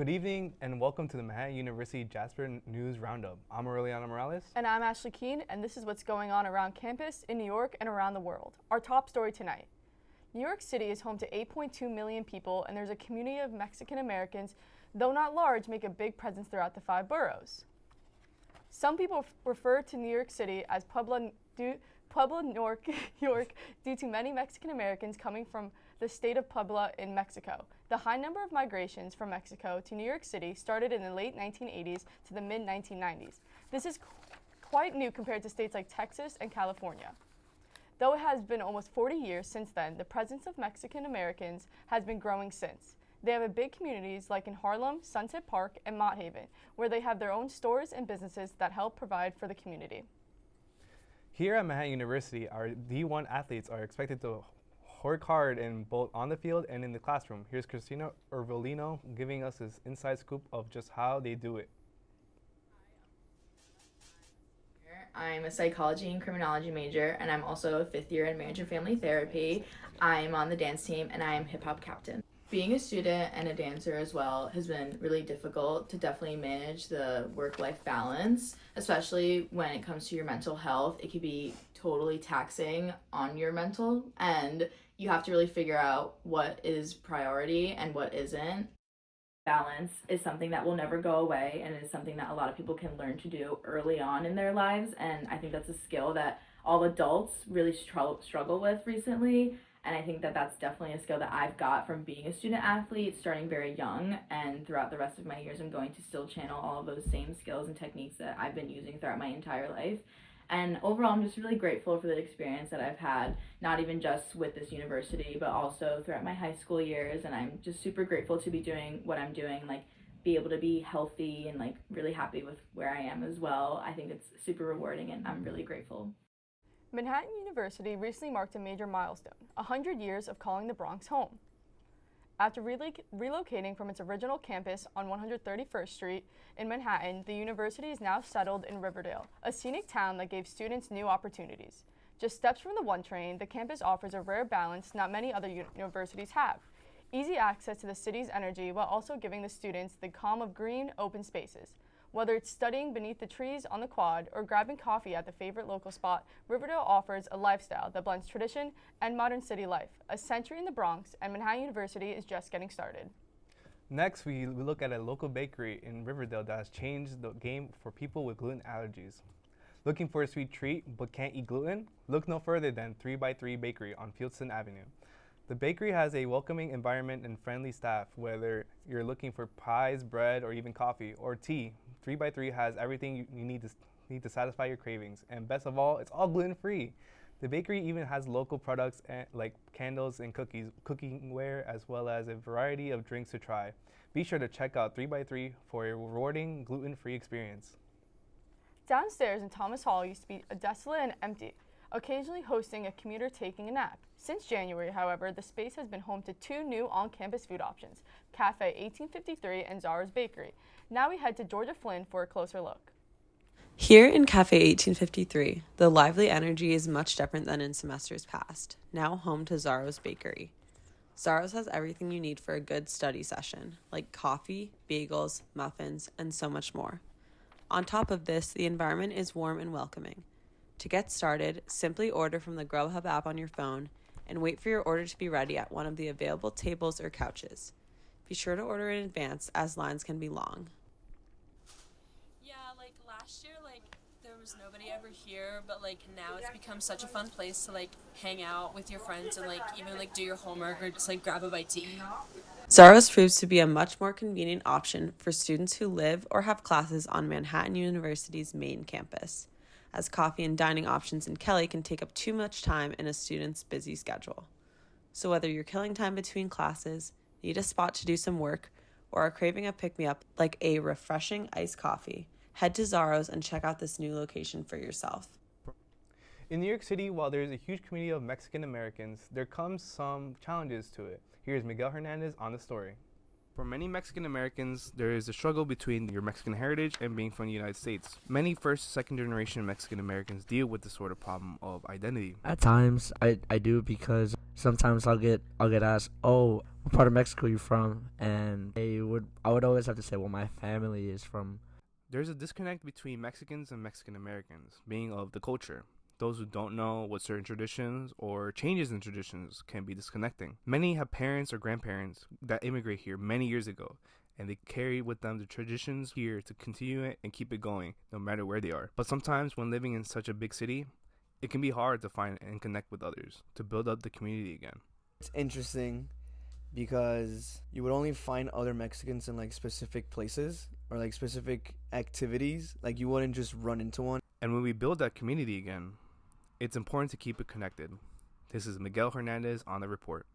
Good evening and welcome to the Manhattan University Jasper News Roundup. I'm Aureliano Morales. And I'm Ashley Keene, and this is what's going on around campus, in New York, and around the world. Our top story tonight. New York City is home to 8.2 million people, and there's a community of Mexican Americans, though not large, make a big presence throughout the 5 boroughs. Some people refer to New York City as Puebla, York, due to many Mexican Americans coming from the state of Puebla in Mexico. The high number of migrations from Mexico to New York City started in the late 1980s to the mid-1990s. This is quite new compared to states like Texas and California. Though it has been almost 40 years since then, the presence of Mexican Americans has been growing since. They have a big communities like in Harlem, Sunset Park, and Mott Haven, where they have their own stores and businesses that help provide for the community. Here at Manhattan University, our D1 athletes are expected to work hard in both on the field and in the classroom. Here's Christina Aureliano giving us this inside scoop of just how they do it. I'm a psychology and criminology major, and I'm also a 5th year in marriage and family therapy. I'm on the dance team, and I am hip hop captain. Being a student and a dancer as well has been really difficult to definitely manage the work-life balance, especially when it comes to your mental health. It can be totally taxing on your mental, and you have to really figure out what is priority and what isn't. Balance is something that will never go away, and it is something that a lot of people can learn to do early on in their lives, and I think that's a skill that all adults really struggle with recently, and I think that that's definitely a skill that I've got from being a student athlete starting very young, and throughout the rest of my years I'm going to still channel all of those same skills and techniques that I've been using throughout my entire life. And overall, I'm just really grateful for the experience that I've had, not even just with this university, but also throughout my high school years. And I'm just super grateful to be doing what I'm doing, like be able to be healthy and like really happy with where I am as well. I think it's super rewarding and I'm really grateful. Manhattan University recently marked a major milestone, 100 years of calling the Bronx home. After relocating from its original campus on 131st Street in Manhattan, the university is now settled in Riverdale, a scenic town that gave students new opportunities. Just steps from the 1 train, the campus offers a rare balance not many other universities have. Easy access to the city's energy while also giving the students the calm of green, open spaces. Whether it's studying beneath the trees on the quad or grabbing coffee at the favorite local spot, Riverdale offers a lifestyle that blends tradition and modern city life. A century in the Bronx, and Manhattan University is just getting started. Next, we look at a local bakery in Riverdale that has changed the game for people with gluten allergies. Looking for a sweet treat but can't eat gluten? Look no further than 3x3 Bakery on Fieldston Avenue. The bakery has a welcoming environment and friendly staff, whether you're looking for pies, bread, or even coffee or tea. 3x3 has everything you need to satisfy your cravings, and best of all, it's all gluten-free. The bakery even has local products like candles and cookingware, as well as a variety of drinks to try. Be sure to check out 3x3 for a rewarding gluten-free experience. Downstairs in Thomas Hall used to be desolate and empty, occasionally hosting a commuter taking a nap. Since January, however, the space has been home to 2 new on-campus food options, Cafe 1853 and Zara's Bakery. Now we head to Georgia Flynn for a closer look. Here in Cafe 1853, the lively energy is much different than in semesters past, now home to Zara's Bakery. Zara's has everything you need for a good study session, like coffee, bagels, muffins, and so much more. On top of this, the environment is warm and welcoming. To get started, simply order from the Grubhub app on your phone and wait for your order to be ready at one of the available tables or couches. Be sure to order in advance as lines can be long. Yeah, like last year, there was nobody ever here, but now it's become such a fun place to hang out with your friends and even do your homework or just grab a bite to eat. Zara's proves to be a much more convenient option for students who live or have classes on Manhattan University's main campus, as coffee and dining options in Kelly can take up too much time in a student's busy schedule. So whether you're killing time between classes, need a spot to do some work, or are craving a pick-me-up like a refreshing iced coffee, head to Zara's and check out this new location for yourself. In New York City, while there's a huge community of Mexican Americans, there comes some challenges to it. Here's Miguel Hernandez on the story. For many Mexican Americans, there is a struggle between your Mexican heritage and being from the United States. Many first, second generation Mexican Americans deal with this sort of problem of identity. At times, I do because sometimes I'll get asked, "Oh, what part of Mexico are you from?" And I would always have to say, "Well, my family is from." There's a disconnect between Mexicans and Mexican Americans, being of the culture. Those who don't know what certain traditions or changes in traditions can be disconnecting. Many have parents or grandparents that immigrate here many years ago, and they carry with them the traditions here to continue it and keep it going no matter where they are. But sometimes when living in such a big city, it can be hard to find and connect with others to build up the community again. It's interesting because you would only find other Mexicans in like specific places or like specific activities. Like you wouldn't just run into one. And when we build that community again, it's important to keep it connected. This is Miguel Hernandez on the report.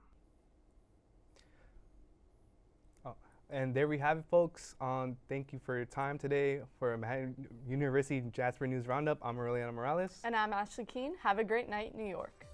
Oh, and there we have it, folks. Thank you for your time today. For Manhattan University Jasper News Roundup, I'm Aureliano Morales. And I'm Ashley Keene. Have a great night, New York.